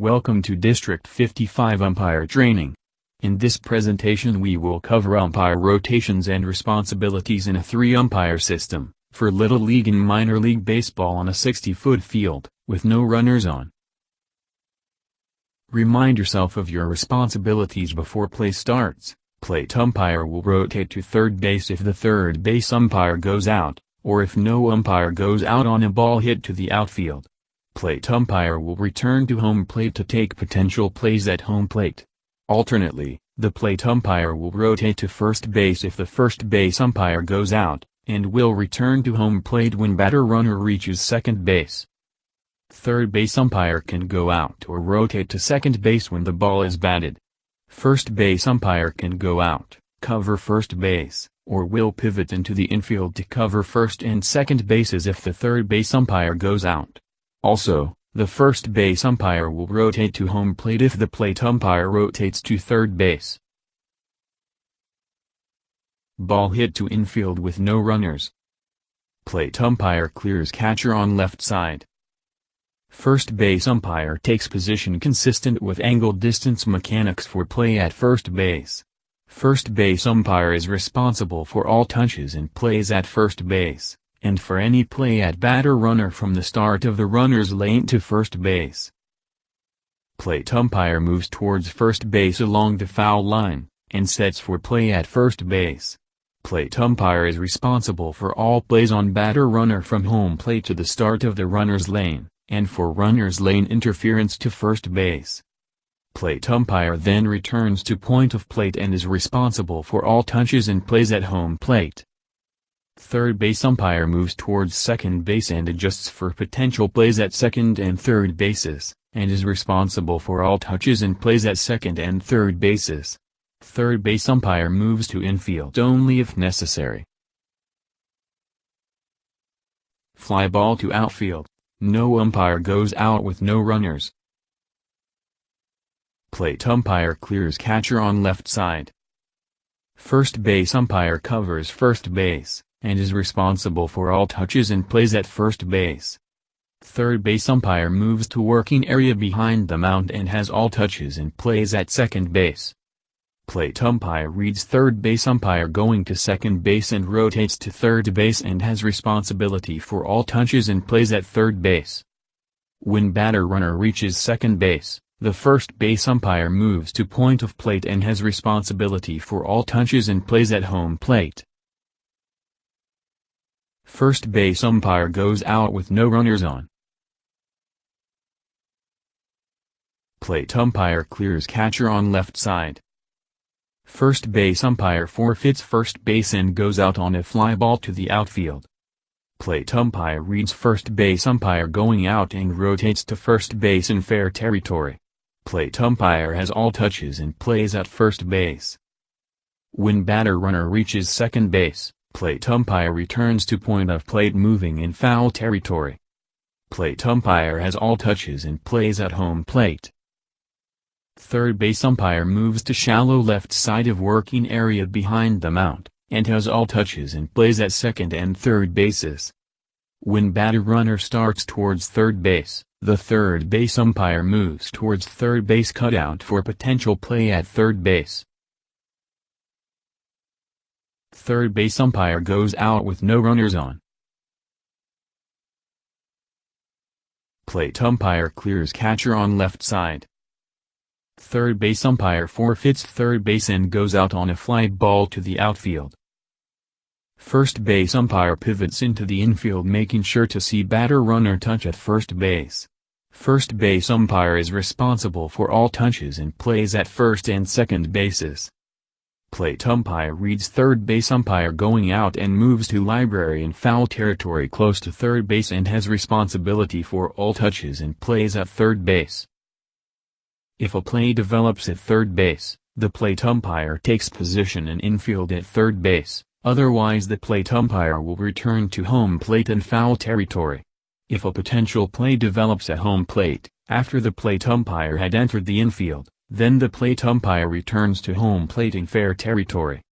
Welcome to District 55 Umpire Training. In this presentation we will cover umpire rotations and responsibilities in a 3-umpire system, for Little League and Minor League Baseball on a 60-foot field, with no runners on. Remind yourself of your responsibilities before play starts. Plate umpire will rotate to third base if the third base umpire goes out, or if no umpire goes out on a ball hit to the outfield. Plate umpire will return to home plate to take potential plays at home plate. Alternately, the plate umpire will rotate to first base if the first base umpire goes out, and will return to home plate when batter-runner reaches second base. Third base umpire can go out or rotate to second base when the ball is batted. First base umpire can go out, cover first base, or will pivot into the infield to cover first and second bases if the third base umpire goes out. Also, the first base umpire will rotate to home plate if the plate umpire rotates to third base. Ball hit to infield with no runners. Plate umpire clears catcher on left side. First base umpire takes position consistent with angle distance mechanics for play at first base. First base umpire is responsible for all touches and plays at first base, and for any play at batter-runner from the start of the runner's lane to first base. Plate umpire moves towards first base along the foul line, and sets for play at first base. Plate umpire is responsible for all plays on batter-runner from home plate to the start of the runner's lane, and for runner's lane interference to first base. Plate umpire then returns to point of plate and is responsible for all touches and plays at home plate. Third base umpire moves towards second base and adjusts for potential plays at second and third bases, and is responsible for all touches and plays at second and third bases. Third base umpire moves to infield only if necessary. Fly ball to outfield. No umpire goes out with no runners. Plate umpire clears catcher on left side. First base umpire covers first base, and is responsible for all touches and plays at first base. Third base umpire moves to working area behind the mound and has all touches and plays at second base. Plate umpire reads third base umpire going to second base and rotates to third base and has responsibility for all touches and plays at third base. When batter-runner reaches second base, the first base umpire moves to point of plate and has responsibility for all touches and plays at home plate. First base umpire goes out with no runners on. Plate umpire clears catcher on left side. First base umpire forfeits first base and goes out on a fly ball to the outfield. Plate umpire reads first base umpire going out and rotates to first base in fair territory. Plate umpire has all touches and plays at first base. When batter-runner reaches second base, plate umpire returns to point of plate moving in foul territory. Plate umpire has all touches and plays at home plate. Third base umpire moves to shallow left side of working area behind the mound, and has all touches and plays at second and third bases. When batter-runner starts towards third base, the third base umpire moves towards third base cutout for potential play at third base. Third base umpire goes out with no runners on. Plate umpire clears catcher on left side. Third base umpire forfeits third base and goes out on a fly ball to the outfield. First base umpire pivots into the infield making sure to see batter-runner touch at first base. First base umpire is responsible for all touches and plays at first and second bases. Plate umpire reads third base umpire going out and moves to library in foul territory close to third base and has responsibility for all touches and plays at third base. If a play develops at third base, the plate umpire takes position in infield at third base, otherwise the plate umpire will return to home plate in foul territory. If a potential play develops at home plate, after the plate umpire had entered the infield, then the plate umpire returns to home plate in fair territory.